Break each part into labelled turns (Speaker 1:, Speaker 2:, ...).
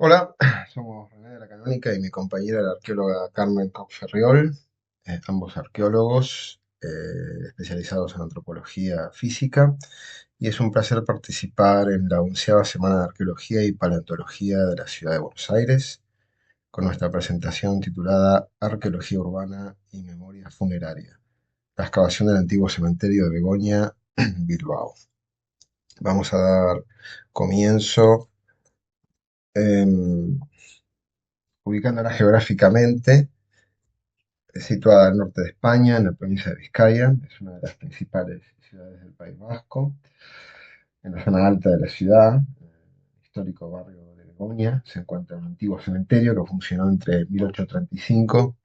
Speaker 1: Hola, somos René de la Canónica y mi compañera la arqueóloga Carmen Cox-Ferriol, ambos arqueólogos especializados en antropología física, y es un placer participar en la 11ª Semana de Arqueología y Paleontología de la Ciudad de Buenos Aires, con nuestra presentación titulada Arqueología Urbana y Memoria Funeraria, la excavación del antiguo cementerio de Begoña, Bilbao. Vamos a dar comienzo em, ubicándola geográficamente, situada al norte de España, en la provincia de Vizcaya. Es una de las principales ciudades del País Vasco. En la zona alta de la ciudad, el histórico barrio de Begoña, se encuentra un antiguo cementerio que funcionó entre 1835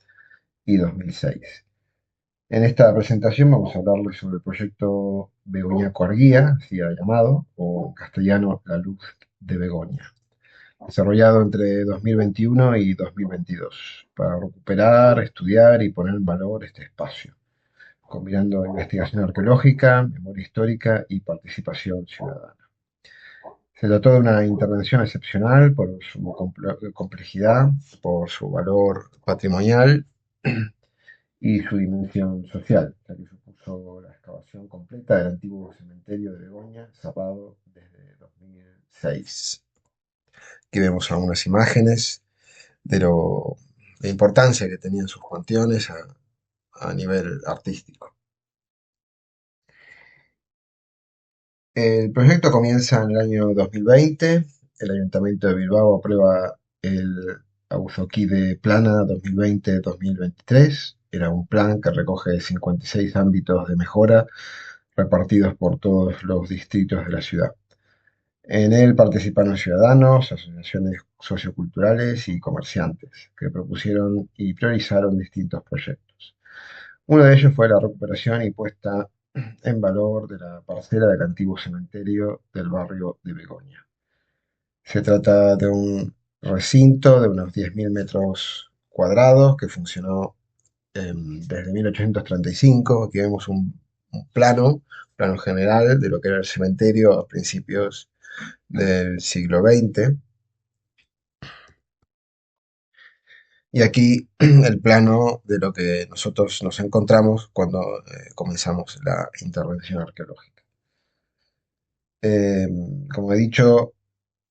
Speaker 1: y 2006. En esta presentación vamos a hablarles sobre el proyecto Begoña Coarguía, así ha llamado, o en castellano La Luz de Begoña, desarrollado entre 2021 y 2022, para recuperar, estudiar y poner en valor este espacio, combinando investigación arqueológica, memoria histórica y participación ciudadana. Se trató de una intervención excepcional por su complejidad, por su valor patrimonial y su dimensión social, ya que supuso la excavación completa del antiguo cementerio de Begoña, cerrado desde 2006. Aquí vemos algunas imágenes de la importancia que tenían sus panteones a nivel artístico. El proyecto comienza en el año 2020. El Ayuntamiento de Bilbao aprueba el Auzoquide Plana 2020-2023. Era un plan que recoge 56 ámbitos de mejora repartidos por todos los distritos de la ciudad. En él participaron ciudadanos, asociaciones socioculturales y comerciantes, que propusieron y priorizaron distintos proyectos. Uno de ellos fue la recuperación y puesta en valor de la parcela del antiguo cementerio del barrio de Begoña. Se trata de un recinto de unos 10.000 metros cuadrados que funcionó desde 1835. Aquí vemos un plano general de lo que era el cementerio a principios del siglo XX. Y aquí el plano de lo que nosotros nos encontramos cuando comenzamos la intervención arqueológica. Eh, Como he dicho,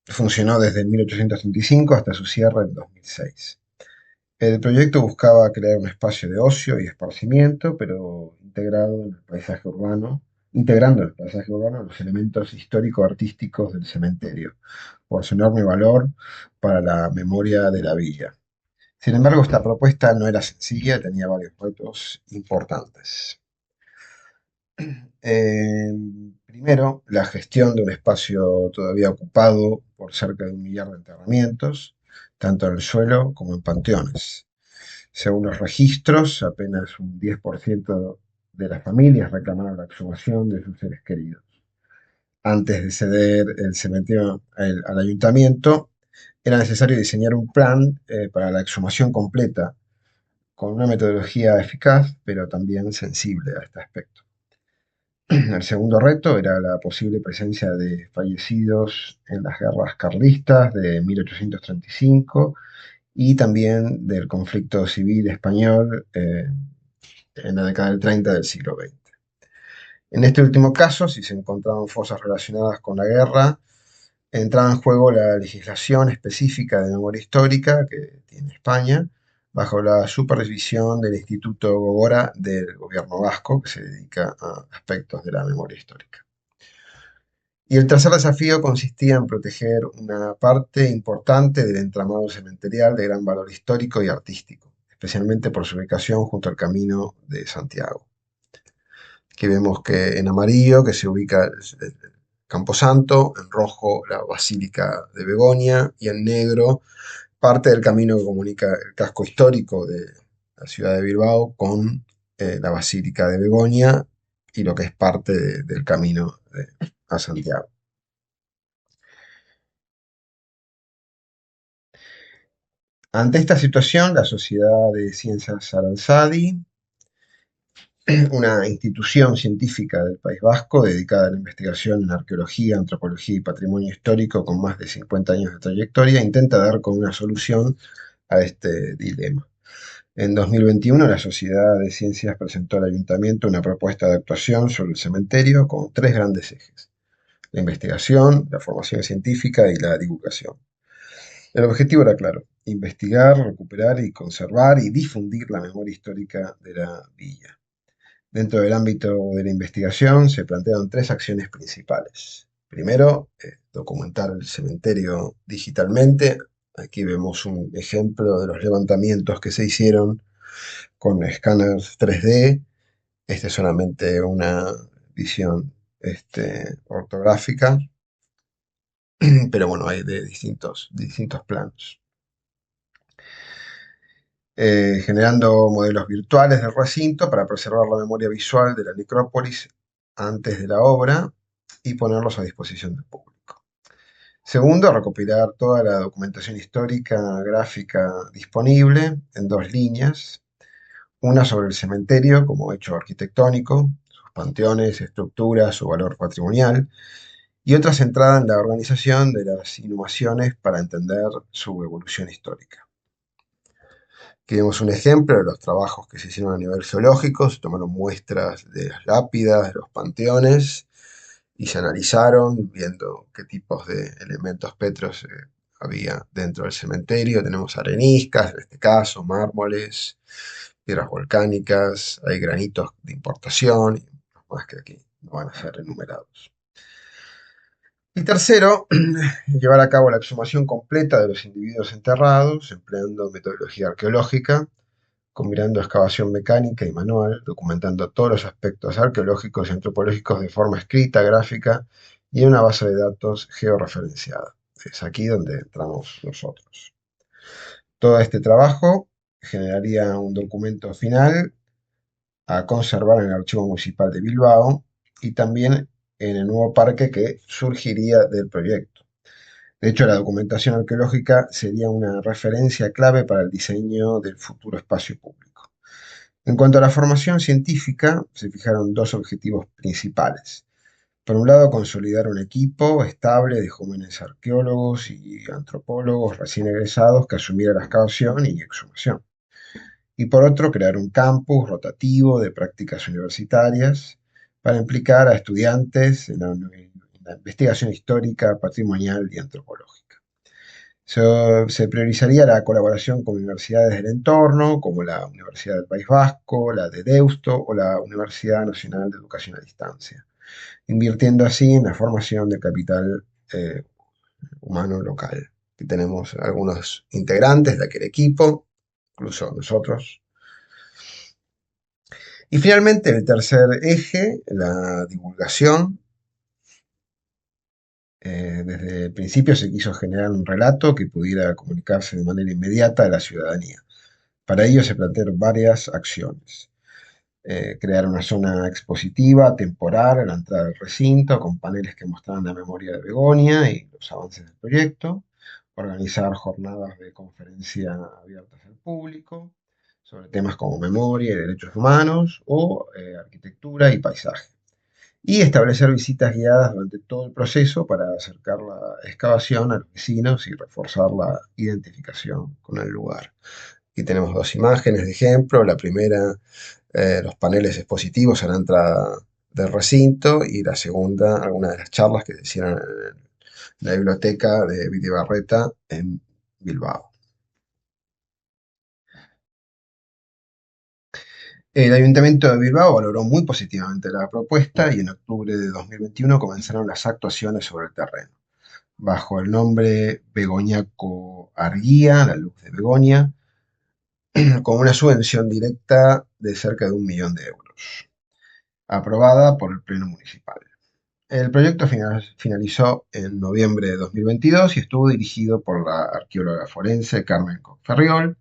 Speaker 1: funcionó desde 1835 hasta su cierre en 2006. El proyecto buscaba crear un espacio de ocio y esparcimiento, pero integrando en el paisaje urbano los elementos histórico-artísticos del cementerio, por su enorme valor para la memoria de la villa. Sin embargo, esta propuesta no era sencilla, tenía varios retos importantes. Primero, la gestión de un espacio todavía ocupado por cerca de 1 millar de enterramientos, tanto en el suelo como en panteones. Según los registros, apenas un 10% de las familias reclamaron la exhumación de sus seres queridos. Antes de ceder el cementerio al ayuntamiento, era necesario diseñar un plan para la exhumación completa, con una metodología eficaz, pero también sensible a este aspecto. El segundo reto era la posible presencia de fallecidos en las guerras carlistas de 1835 y también del conflicto civil español en la década del 30 del siglo XX. En este último caso, si se encontraban fosas relacionadas con la guerra, entraba en juego la legislación específica de memoria histórica que tiene España, bajo la supervisión del Instituto Gogora del gobierno vasco, que se dedica a aspectos de la memoria histórica. Y el tercer desafío consistía en proteger una parte importante del entramado cementerial de gran valor histórico y artístico, especialmente por su ubicación junto al Camino de Santiago. Aquí vemos que en amarillo que se ubica el Camposanto, en rojo la Basílica de Begoña y en negro parte del camino que comunica el casco histórico de la ciudad de Bilbao con la Basílica de Begoña y lo que es parte del camino a Santiago. Ante esta situación, la Sociedad de Ciencias Aranzadi una institución científica del País Vasco dedicada a la investigación en arqueología, antropología y patrimonio histórico con más de 50 años de trayectoria, intenta dar con una solución a este dilema. En 2021, la Sociedad de Ciencias presentó al Ayuntamiento una propuesta de actuación sobre el cementerio con tres grandes ejes: la investigación, la formación científica y la divulgación. El objetivo era claro: investigar, recuperar y conservar y difundir la memoria histórica de la villa. Dentro del ámbito de la investigación se plantearon tres acciones principales. Primero, documentar el cementerio digitalmente. Aquí vemos un ejemplo de los levantamientos que se hicieron con escáneres 3D. Esta es solamente una visión ortográfica, pero bueno, hay de distintos planos. Generando modelos virtuales del recinto para preservar la memoria visual de la necrópolis antes de la obra y ponerlos a disposición del público. Segundo, recopilar toda la documentación histórica gráfica disponible en dos líneas: una sobre el cementerio como hecho arquitectónico, sus panteones, estructuras, su valor patrimonial, y otra centrada en la organización de las inhumaciones para entender su evolución histórica. Aquí vemos un ejemplo de los trabajos que se hicieron a nivel geológico. Se tomaron muestras de las lápidas, de los panteones, y se analizaron viendo qué tipos de elementos petros había dentro del cementerio. Tenemos areniscas, en este caso, mármoles, piedras volcánicas, hay granitos de importación, y más que aquí no van a ser enumerados. Y tercero, llevar a cabo la exhumación completa de los individuos enterrados, empleando metodología arqueológica, combinando excavación mecánica y manual, documentando todos los aspectos arqueológicos y antropológicos de forma escrita, gráfica y en una base de datos georreferenciada. Es aquí donde entramos nosotros. Todo este trabajo generaría un documento final a conservar en el Archivo Municipal de Bilbao y también en el nuevo parque que surgiría del proyecto. De hecho, la documentación arqueológica sería una referencia clave para el diseño del futuro espacio público. En cuanto a la formación científica, se fijaron dos objetivos principales. Por un lado, consolidar un equipo estable de jóvenes arqueólogos y antropólogos recién egresados que asumiera la excavación y exhumación. Y por otro, crear un campus rotativo de prácticas universitarias para implicar a estudiantes en la investigación histórica, patrimonial y antropológica. Se priorizaría la colaboración con universidades del entorno, como la Universidad del País Vasco, la de Deusto o la Universidad Nacional de Educación a Distancia, invirtiendo así en la formación del capital humano local. Aquí tenemos algunos integrantes de aquel equipo, incluso nosotros. Y finalmente, el tercer eje, la divulgación. Desde el principio se quiso generar un relato que pudiera comunicarse de manera inmediata a la ciudadanía. Para ello se plantearon varias acciones. Crear una zona expositiva, temporal, a la entrada del recinto, con paneles que mostraran la memoria de Begoña y los avances del proyecto. Organizar jornadas de conferencia abiertas al público sobre temas como memoria y derechos humanos o arquitectura y paisaje. Y establecer visitas guiadas durante todo el proceso para acercar la excavación a los vecinos y reforzar la identificación con el lugar. Aquí tenemos dos imágenes de ejemplo. La primera, los paneles expositivos a la entrada del recinto, y la segunda, algunas de las charlas que se hicieron en la biblioteca de Villabarreta en Bilbao. El Ayuntamiento de Bilbao valoró muy positivamente la propuesta y en octubre de 2021 comenzaron las actuaciones sobre el terreno, bajo el nombre Begoñaco Argía, la luz de Begoña, con una subvención directa de cerca de 1 millón de euros, aprobada por el Pleno Municipal. El proyecto finalizó en noviembre de 2022 y estuvo dirigido por la arqueóloga forense Carmen Ferriol.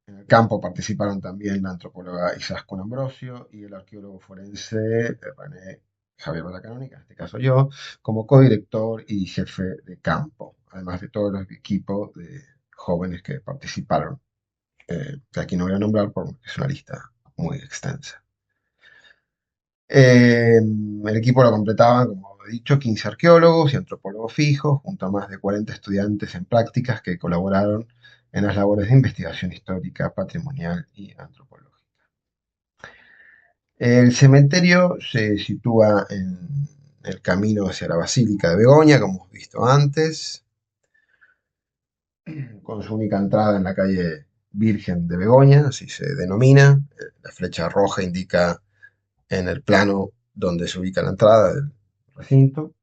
Speaker 1: En el campo participaron también la antropóloga Izaskun Ambrosio y el arqueólogo forense René Javier Batacanoni, en este caso yo, como codirector y jefe de campo, además de todos los equipos de jóvenes que participaron, que aquí no voy a nombrar porque es una lista muy extensa. El equipo lo completaban, como he dicho, 15 arqueólogos y antropólogos fijos, junto a más de 40 estudiantes en prácticas que colaboraron en las labores de investigación histórica, patrimonial y antropológica. El cementerio se sitúa en el camino hacia la Basílica de Begoña, como hemos visto antes, con su única entrada en la calle Virgen de Begoña, así se denomina. La flecha roja indica en el plano donde se ubica la entrada del recinto.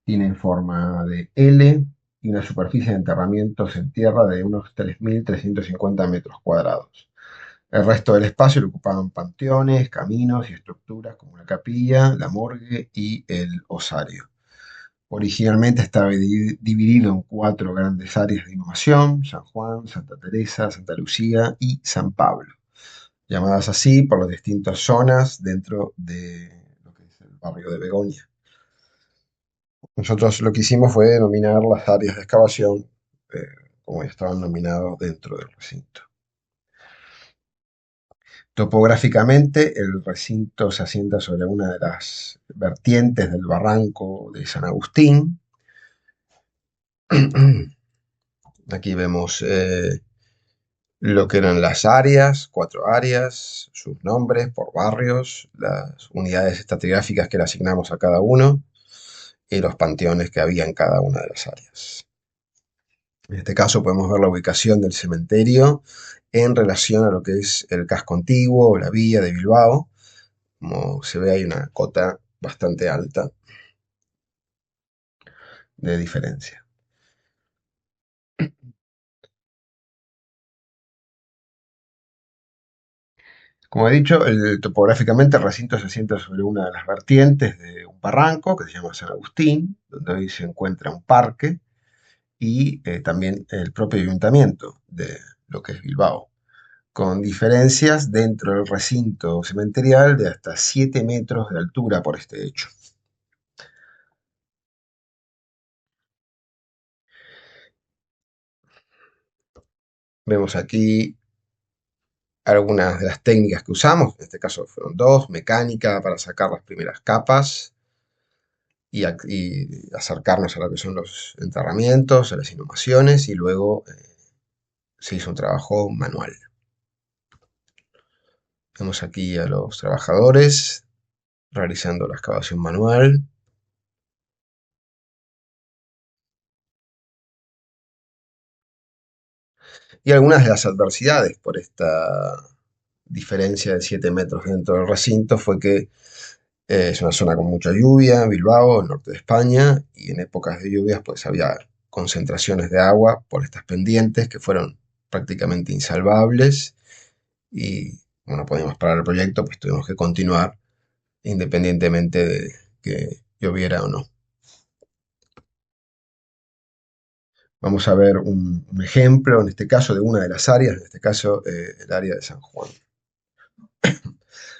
Speaker 1: Tiene forma de L y una superficie de enterramientos en tierra de unos 3.350 metros cuadrados. El resto del espacio lo ocupaban panteones, caminos y estructuras como la capilla, la morgue y el osario. Originalmente estaba dividido en cuatro grandes áreas de inhumación: San Juan, Santa Teresa, Santa Lucía y San Pablo, llamadas así por las distintas zonas dentro de lo que es el barrio de Begoña. Nosotros lo que hicimos fue denominar las áreas de excavación eh, como ya estaban nominados dentro del recinto. Topográficamente, el recinto se asienta sobre una de las vertientes del barranco de San Agustín. Aquí vemos lo que eran las áreas, cuatro áreas, sus nombres por barrios, las unidades estratigráficas que le asignamos a cada uno y los panteones que había en cada una de las áreas. En este caso podemos ver la ubicación del cementerio en relación a lo que es el casco antiguo o la villa de Bilbao. Como se ve, hay una cota bastante alta de diferencia. Como he dicho, topográficamente el recinto se asienta sobre una de las vertientes de un barranco que se llama San Agustín, donde hoy se encuentra un parque y también el propio ayuntamiento de lo que es Bilbao, con diferencias dentro del recinto cementerial de hasta 7 metros de altura por este hecho. Vemos aquí algunas de las técnicas que usamos, en este caso fueron dos: mecánica para sacar las primeras capas y acercarnos a lo que son los enterramientos, a las inhumaciones, y luego se hizo un trabajo manual. Vemos aquí a los trabajadores realizando la excavación manual. Y algunas de las adversidades por esta diferencia de 7 metros dentro del recinto fue que es una zona con mucha lluvia, Bilbao, el norte de España, y en épocas de lluvias pues había concentraciones de agua por estas pendientes que fueron prácticamente insalvables, y como no podíamos parar el proyecto, pues tuvimos que continuar independientemente de que lloviera o no. Vamos a ver un ejemplo, en este caso, de una de las áreas, en este caso el área de San Juan.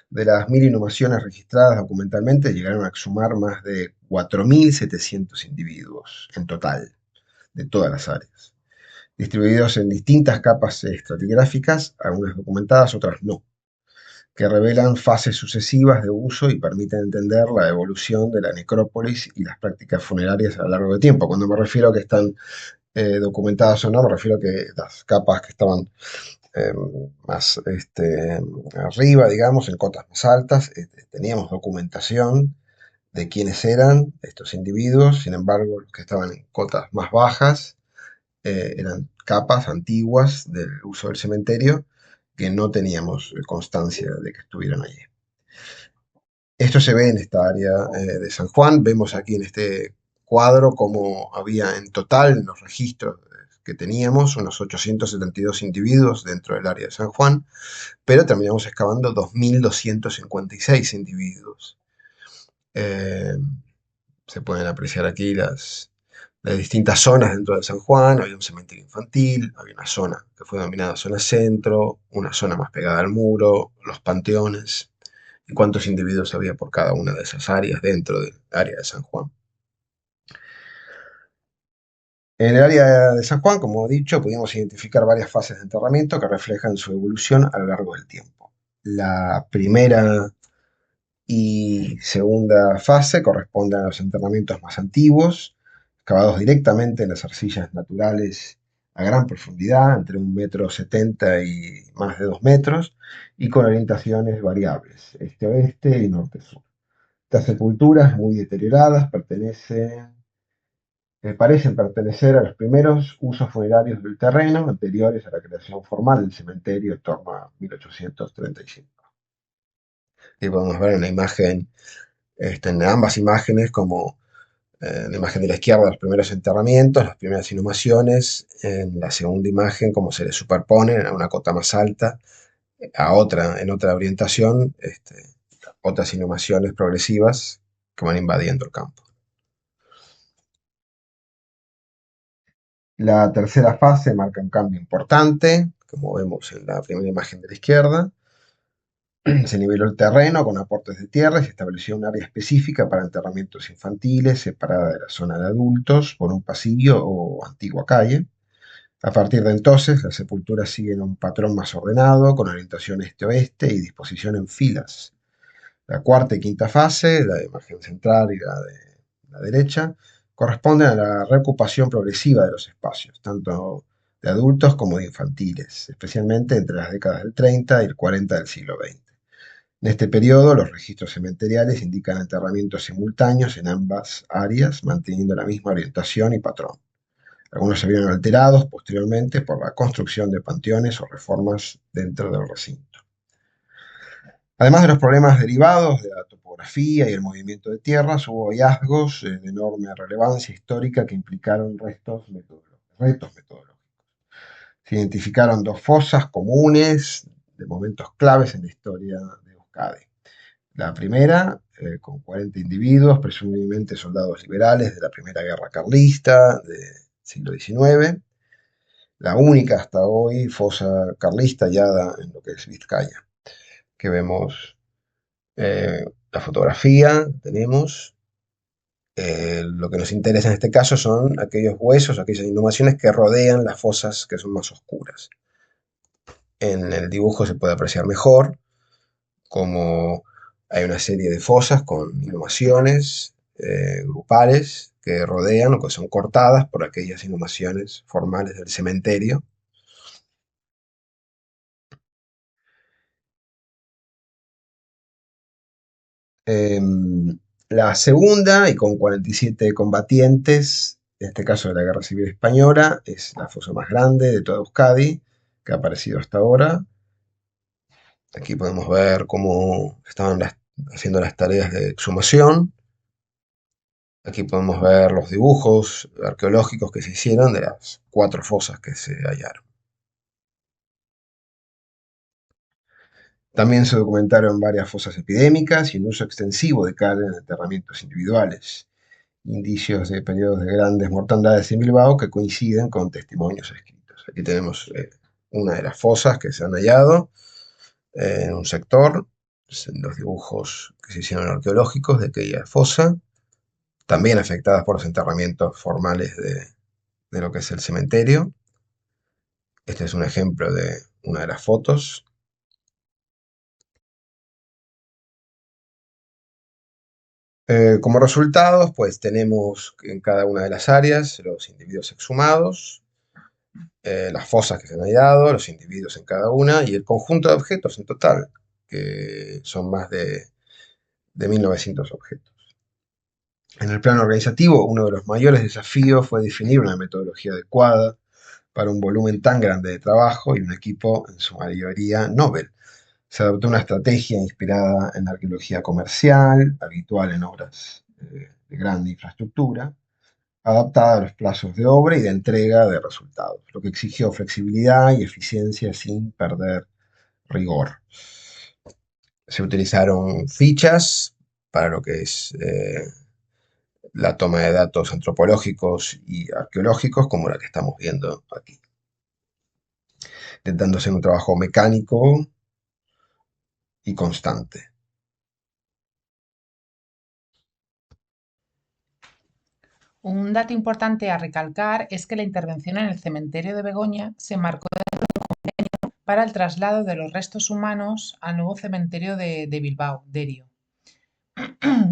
Speaker 1: De las 1.000 inhumaciones registradas documentalmente, llegaron a exhumar más de 4.700 individuos en total, de todas las áreas, distribuidos en distintas capas estratigráficas, algunas documentadas, otras no, que revelan fases sucesivas de uso y permiten entender la evolución de la necrópolis y las prácticas funerarias a lo largo del tiempo. Cuando me refiero a que están documentadas o no, me refiero a que las capas que estaban eh, más arriba, digamos, en cotas más altas, teníamos documentación de quiénes eran estos individuos. Sin embargo, los que estaban en cotas más bajas eran capas antiguas del uso del cementerio que no teníamos constancia de que estuvieran allí. Esto se ve en esta área de San Juan. Vemos aquí en este cuadro cómo había en total en los registros que teníamos unos 872 individuos dentro del área de San Juan, pero terminamos excavando 2.256 individuos. Eh, Se pueden apreciar aquí las distintas zonas dentro de San Juan. Había un cementerio infantil, había una zona que fue denominada zona centro, una zona más pegada al muro, los panteones, y cuántos individuos había por cada una de esas áreas dentro del área de San Juan. En el área de San Juan, como he dicho, pudimos identificar varias fases de enterramiento que reflejan su evolución a lo largo del tiempo. La primera y segunda fase corresponden a los enterramientos más antiguos, cavados directamente en las arcillas naturales a gran profundidad, entre 1,70 m y más de 2 metros, y con orientaciones variables, este-oeste y norte-sur. Estas sepulturas, muy deterioradas, parecen pertenecer a los primeros usos funerarios del terreno, anteriores a la creación formal del cementerio en torno a 1835. Y podemos ver en la imagen, en ambas imágenes, como en la imagen de la izquierda los primeros enterramientos, las primeras inhumaciones, en la segunda imagen cómo se les superponen a una cota más alta, en otra orientación, otras inhumaciones progresivas que van invadiendo el campo. La tercera fase marca un cambio importante, como vemos en la primera imagen de la izquierda. Se niveló el terreno con aportes de tierra y se estableció un área específica para enterramientos infantiles, separada de la zona de adultos por un pasillo o antigua calle. A partir de entonces, las sepulturas siguen un patrón más ordenado, con orientación este-oeste y disposición en filas. La cuarta y quinta fase, la de imagen central y la de la derecha, corresponden a la reocupación progresiva de los espacios, tanto de adultos como de infantiles, especialmente entre las décadas del 30 y el 40 del siglo XX. En este periodo, los registros cementeriales indican enterramientos simultáneos en ambas áreas, manteniendo la misma orientación y patrón. Algunos se vieron alterados posteriormente por la construcción de panteones o reformas dentro del recinto. Además de los problemas derivados de la topografía y el movimiento de tierras, hubo hallazgos de enorme relevancia histórica que implicaron retos metodológicos. Se identificaron dos fosas comunes de momentos claves en la historia de Euskadi. La primera, con 40 individuos, presumiblemente soldados liberales de la Primera Guerra Carlista del siglo XIX, la única hasta hoy fosa carlista hallada en lo que es Vizcaya, que vemos la fotografía, tenemos. Lo que nos interesa en este caso son aquellos huesos, aquellas inhumaciones que rodean las fosas que son más oscuras. En el dibujo se puede apreciar mejor cómo hay una serie de fosas con inhumaciones grupales que rodean o que son cortadas por aquellas inhumaciones formales del cementerio. La segunda, y con 47 combatientes, en este caso de la Guerra Civil Española, es la fosa más grande de toda Euskadi que ha aparecido hasta ahora. Aquí podemos ver cómo estaban haciendo las tareas de exhumación. Aquí podemos ver los dibujos arqueológicos que se hicieron de las 4 fosas que se hallaron. También se documentaron varias fosas epidémicas y un uso extensivo de cal en enterramientos individuales, indicios de periodos de grandes mortandades en Bilbao que coinciden con testimonios escritos. Aquí tenemos una de las fosas que se han hallado en un sector, los dibujos que se hicieron arqueológicos de aquella fosa, también afectadas por los enterramientos formales de lo que es el cementerio. Este es un ejemplo de una de las fotos. Como resultados, pues tenemos en cada una de las áreas los individuos exhumados, las fosas que se han hallado, los individuos en cada una y el conjunto de objetos en total, que son más de 1900 objetos. En el plano organizativo, uno de los mayores desafíos fue definir una metodología adecuada para un volumen tan grande de trabajo y un equipo en su mayoría novel. Se adoptó una estrategia inspirada en la arqueología comercial, habitual en obras de gran infraestructura, adaptada a los plazos de obra y de entrega de resultados, lo que exigió flexibilidad y eficiencia sin perder rigor. Se utilizaron fichas para lo que es la toma de datos antropológicos y arqueológicos, como la que estamos viendo aquí, intentando hacer un trabajo mecánico y constante.
Speaker 2: Un dato importante a recalcar es que la intervención en el cementerio de Begoña se marcó para el traslado de los restos humanos al nuevo cementerio de Bilbao, Derio.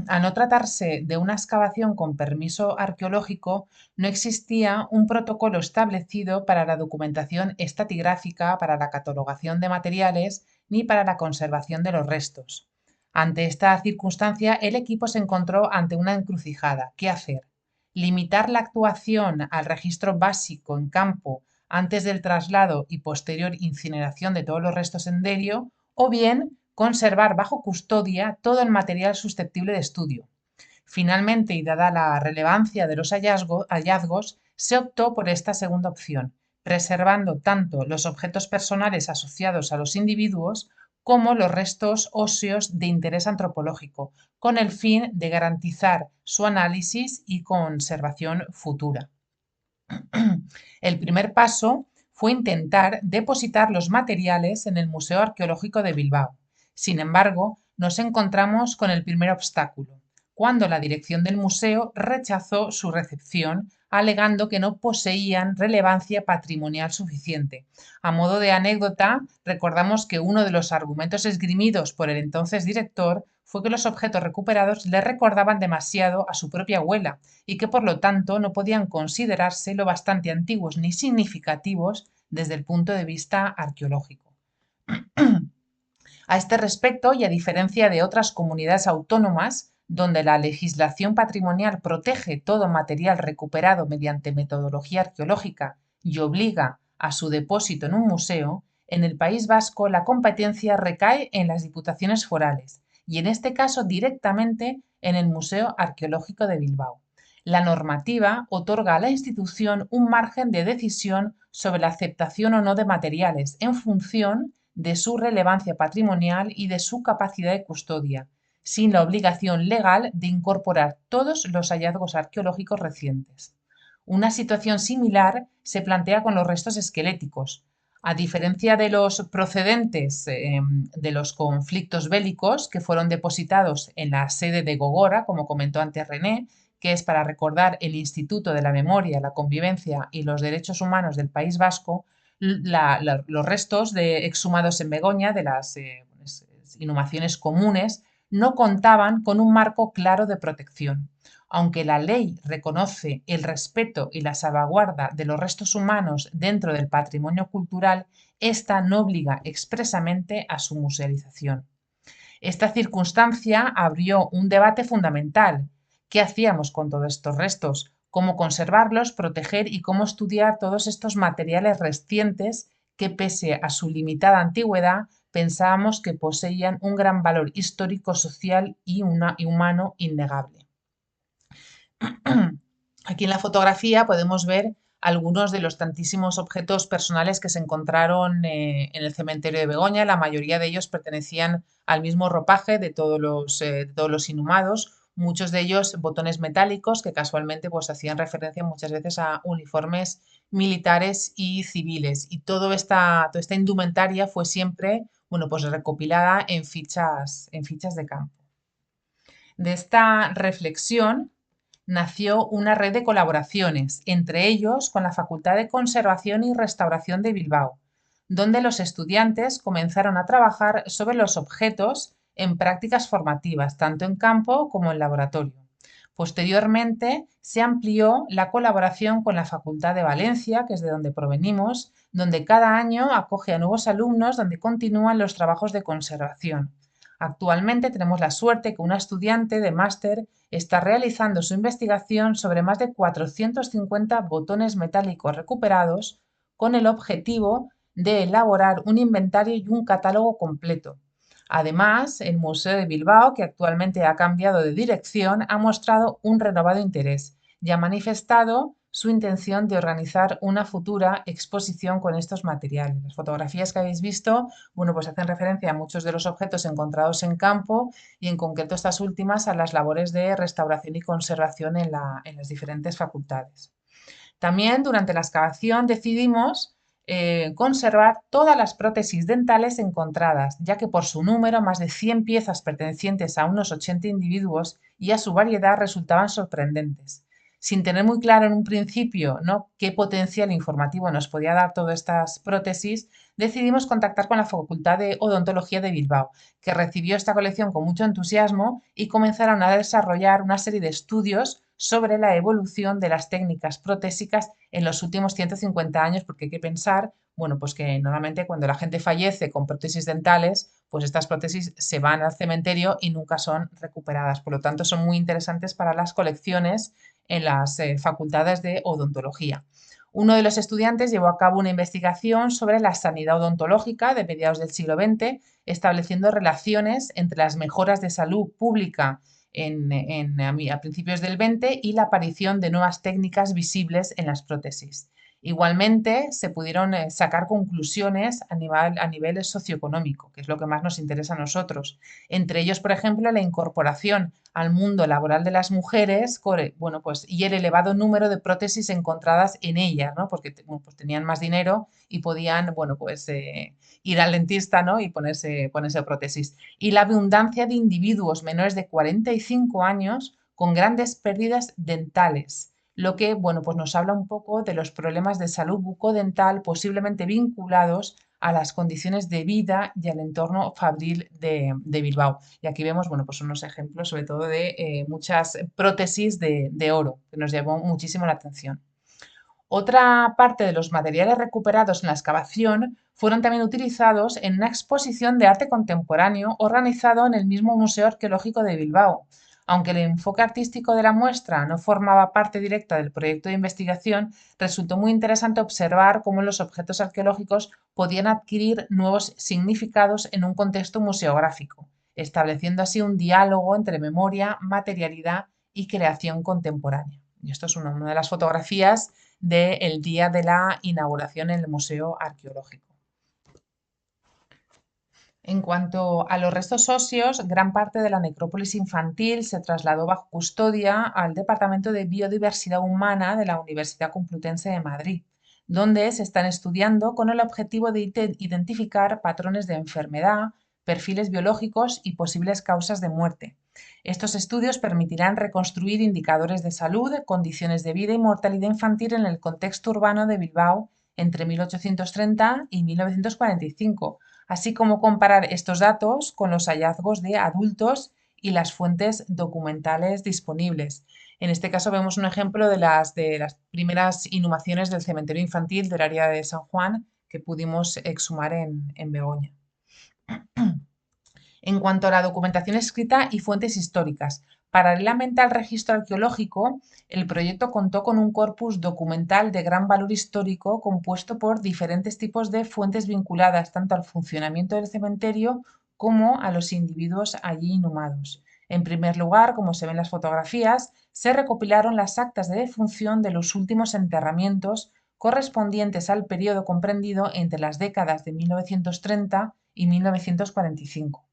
Speaker 2: Al no tratarse de una excavación con permiso arqueológico, no existía un protocolo establecido para la documentación estratigráfica, para la catalogación de materiales ni para la conservación de los restos. Ante esta circunstancia, el equipo se encontró ante una encrucijada. ¿Qué hacer? ¿Limitar la actuación al registro básico en campo antes del traslado y posterior incineración de todos los restos en Derio? ¿O bien conservar bajo custodia todo el material susceptible de estudio? Finalmente, y dada la relevancia de los hallazgos, se optó por esta segunda opción, preservando tanto los objetos personales asociados a los individuos como los restos óseos de interés antropológico, con el fin de garantizar su análisis y conservación futura. El primer paso fue intentar depositar los materiales en el Museo Arqueológico de Bilbao. Sin embargo, nos encontramos con el primer obstáculo, cuando la dirección del museo rechazó su recepción, alegando que no poseían relevancia patrimonial suficiente. A modo de anécdota, recordamos que uno de los argumentos esgrimidos por el entonces director fue que los objetos recuperados le recordaban demasiado a su propia abuela y que por lo tanto no podían considerarse lo bastante antiguos ni significativos desde el punto de vista arqueológico. A este respecto, y a diferencia de otras comunidades autónomas, donde la legislación patrimonial protege todo material recuperado mediante metodología arqueológica y obliga a su depósito en un museo, en el País Vasco la competencia recae en las diputaciones forales y en este caso directamente en el Museo Arqueológico de Bilbao. La normativa otorga a la institución un margen de decisión sobre la aceptación o no de materiales en función de su relevancia patrimonial y de su capacidad de custodia, sin la obligación legal de incorporar todos los hallazgos arqueológicos recientes. Una situación similar se plantea con los restos esqueléticos. A diferencia de los procedentes de los conflictos bélicos que fueron depositados en la sede de Gogora, como comentó antes René, que es para recordar el Instituto de la Memoria, la Convivencia y los Derechos Humanos del País Vasco, los restos exhumados en Begoña de las inhumaciones comunes no contaban con un marco claro de protección. Aunque la ley reconoce el respeto y la salvaguarda de los restos humanos dentro del patrimonio cultural, esta no obliga expresamente a su musealización. Esta circunstancia abrió un debate fundamental. ¿Qué hacíamos con todos estos restos? ¿Cómo conservarlos, proteger y cómo estudiar todos estos materiales recientes que, pese a su limitada antigüedad, pensábamos que poseían un gran valor histórico, social y humano innegable? Aquí en la fotografía podemos ver algunos de los tantísimos objetos personales que se encontraron en el cementerio de Begoña. La mayoría de ellos pertenecían al mismo ropaje de todos los inhumados, muchos de ellos botones metálicos que casualmente pues, hacían referencia muchas veces a uniformes militares y civiles. Y toda esta indumentaria fue siempre bueno, pues recopilada en fichas de campo. De esta reflexión nació una red de colaboraciones, entre ellos con la Facultad de Conservación y Restauración de Bilbao, donde los estudiantes comenzaron a trabajar sobre los objetos en prácticas formativas, tanto en campo como en laboratorio. Posteriormente se amplió la colaboración con la Facultad de Valencia, que es de donde provenimos, donde cada año acoge a nuevos alumnos donde continúan los trabajos de conservación. Actualmente tenemos la suerte que una estudiante de máster está realizando su investigación sobre más de 450 botones metálicos recuperados con el objetivo de elaborar un inventario y un catálogo completo. Además, el Museo de Bilbao, que actualmente ha cambiado de dirección, ha mostrado un renovado interés y ha manifestado su intención de organizar una futura exposición con estos materiales. Las fotografías que habéis visto, bueno, pues hacen referencia a muchos de los objetos encontrados en campo y en concreto estas últimas a las labores de restauración y conservación en las diferentes facultades. También durante la excavación decidimos conservar todas las prótesis dentales encontradas, ya que por su número, más de 100 piezas pertenecientes a unos 80 individuos y a su variedad resultaban sorprendentes. sin tener muy claro en un principio, ¿no?, qué potencial informativo nos podía dar todas estas prótesis, decidimos contactar con la Facultad de Odontología de Bilbao, que recibió esta colección con mucho entusiasmo y comenzaron a desarrollar una serie de estudios sobre la evolución de las técnicas protésicas en los últimos 150 años, porque hay que pensar, bueno, pues que normalmente cuando la gente fallece con prótesis dentales, pues estas prótesis se van al cementerio y nunca son recuperadas. Por lo tanto, son muy interesantes para las colecciones en las facultades de odontología. Uno de los estudiantes llevó a cabo una investigación sobre la sanidad odontológica de mediados del siglo XX, estableciendo relaciones entre las mejoras de salud pública a principios del 20 y la aparición de nuevas técnicas visibles en las prótesis. Igualmente, se pudieron sacar conclusiones a nivel socioeconómico, que es lo que más nos interesa a nosotros. Entre ellos, por ejemplo, la incorporación al mundo laboral de las mujeres, bueno, pues, y el elevado número de prótesis encontradas en ellas, ¿no?, porque bueno, pues tenían más dinero y podían, bueno, pues, ir al dentista, ¿no?, y ponerse prótesis. Y la abundancia de individuos menores de 45 años con grandes pérdidas dentales, lo que, bueno, pues nos habla un poco de los problemas de salud bucodental posiblemente vinculados a las condiciones de vida y al entorno fabril de Bilbao. Y aquí vemos, bueno, pues unos ejemplos sobre todo de muchas prótesis de oro, que nos llamó muchísimo la atención. Otra parte de los materiales recuperados en la excavación fueron también utilizados en una exposición de arte contemporáneo organizado en el mismo Museo Arqueológico de Bilbao. Aunque el enfoque artístico de la muestra no formaba parte directa del proyecto de investigación, resultó muy interesante observar cómo los objetos arqueológicos podían adquirir nuevos significados en un contexto museográfico, estableciendo así un diálogo entre memoria, materialidad y creación contemporánea. Y esto es una de las fotografías del día de la inauguración en el Museo Arqueológico. En cuanto a los restos óseos, gran parte de la necrópolis infantil se trasladó bajo custodia al Departamento de Biodiversidad Humana de la Universidad Complutense de Madrid, donde se están estudiando con el objetivo de identificar patrones de enfermedad, perfiles biológicos y posibles causas de muerte. Estos estudios permitirán reconstruir indicadores de salud, condiciones de vida y mortalidad infantil en el contexto urbano de Bilbao entre 1830 y 1945, así como comparar estos datos con los hallazgos de adultos y las fuentes documentales disponibles. En este caso vemos un ejemplo de las primeras inhumaciones del cementerio infantil del área de San Juan que pudimos exhumar en Begoña. En cuanto a la documentación escrita y fuentes históricas, paralelamente al registro arqueológico, el proyecto contó con un corpus documental de gran valor histórico compuesto por diferentes tipos de fuentes vinculadas tanto al funcionamiento del cementerio como a los individuos allí inhumados. En primer lugar, como se ven en las fotografías, se recopilaron las actas de defunción de los últimos enterramientos correspondientes al periodo comprendido entre las décadas de 1930 y 1945.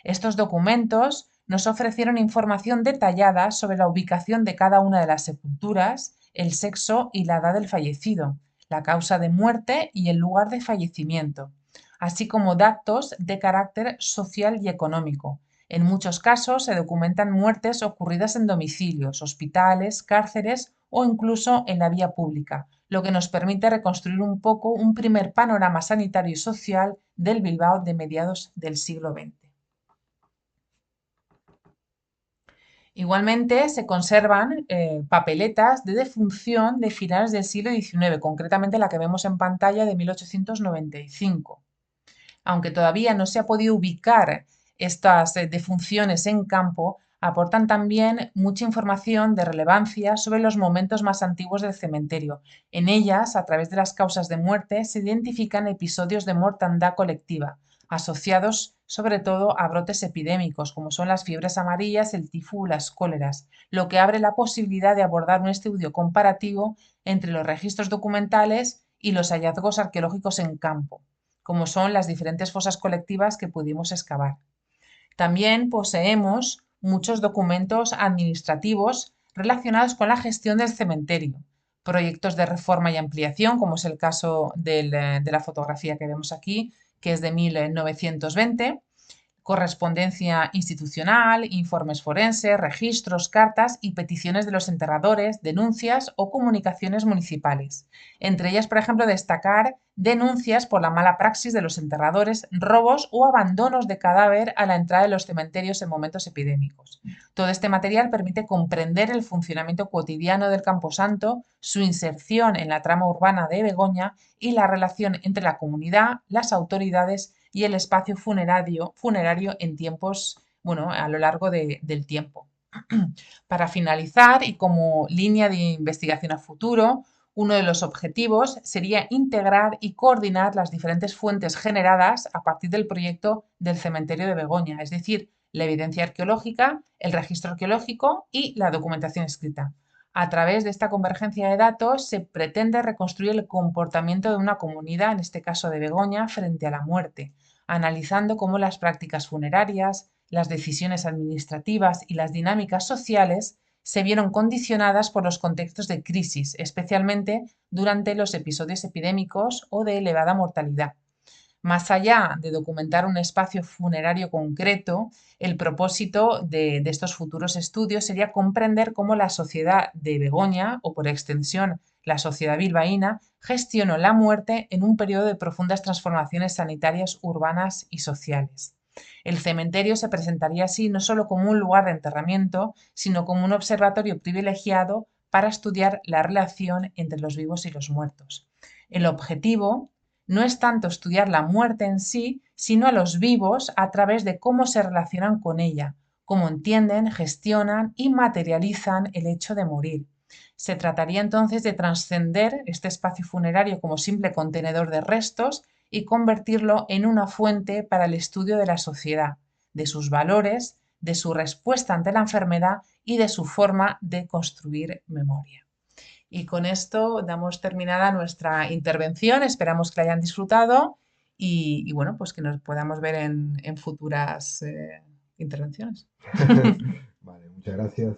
Speaker 2: Estos documentos nos ofrecieron información detallada sobre la ubicación de cada una de las sepulturas, el sexo y la edad del fallecido, la causa de muerte y el lugar de fallecimiento, así como datos de carácter social y económico. En muchos casos se documentan muertes ocurridas en domicilios, hospitales, cárceles o incluso en la vía pública, lo que nos permite reconstruir un poco un primer panorama sanitario y social del Bilbao de mediados del siglo XX. Igualmente se conservan papeletas de defunción de finales del siglo XIX, concretamente la que vemos en pantalla de 1895. Aunque todavía no se ha podido ubicar estas defunciones en campo, aportan también mucha información de relevancia sobre los momentos más antiguos del cementerio. En ellas, a través de las causas de muerte, se identifican episodios de mortandad colectiva, asociados sobre todo a brotes epidémicos, como son las fiebres amarillas, el tifo o las cóleras, lo que abre la posibilidad de abordar un estudio comparativo entre los registros documentales y los hallazgos arqueológicos en campo, como son las diferentes fosas colectivas que pudimos excavar. También poseemos muchos documentos administrativos relacionados con la gestión del cementerio, proyectos de reforma y ampliación, como es el caso de la fotografía que vemos aquí, que es de 1920, correspondencia institucional, informes forenses, registros, cartas y peticiones de los enterradores, denuncias o comunicaciones municipales. Entre ellas, por ejemplo, destacar denuncias por la mala praxis de los enterradores, robos o abandonos de cadáver a la entrada de los cementerios en momentos epidémicos. Todo este material permite comprender el funcionamiento cotidiano del Camposanto, su inserción en la trama urbana de Begoña y la relación entre la comunidad, las autoridades y el espacio funerario en tiempos, bueno, a lo largo del tiempo. Para finalizar, y como línea de investigación a futuro, uno de los objetivos sería integrar y coordinar las diferentes fuentes generadas a partir del proyecto del cementerio de Begoña, es decir, la evidencia arqueológica, el registro arqueológico y la documentación escrita. A través de esta convergencia de datos se pretende reconstruir el comportamiento de una comunidad, en este caso de Begoña, frente a la muerte, analizando cómo las prácticas funerarias, las decisiones administrativas y las dinámicas sociales se vieron condicionadas por los contextos de crisis, especialmente durante los episodios epidémicos o de elevada mortalidad. Más allá de documentar un espacio funerario concreto, el propósito de estos futuros estudios sería comprender cómo la sociedad de Begoña, o por extensión la sociedad bilbaína, gestionó la muerte en un periodo de profundas transformaciones sanitarias, urbanas y sociales. El cementerio se presentaría así no solo como un lugar de enterramiento, sino como un observatorio privilegiado para estudiar la relación entre los vivos y los muertos. El objetivo no es tanto estudiar la muerte en sí, sino a los vivos a través de cómo se relacionan con ella, cómo entienden, gestionan y materializan el hecho de morir. Se trataría entonces de trascender este espacio funerario como simple contenedor de restos y convertirlo en una fuente para el estudio de la sociedad, de sus valores, de su respuesta ante la enfermedad y de su forma de construir memoria. Y con esto damos terminada nuestra intervención. Esperamos que la hayan disfrutado y bueno, pues que nos podamos ver en futuras intervenciones.
Speaker 1: Vale, muchas gracias.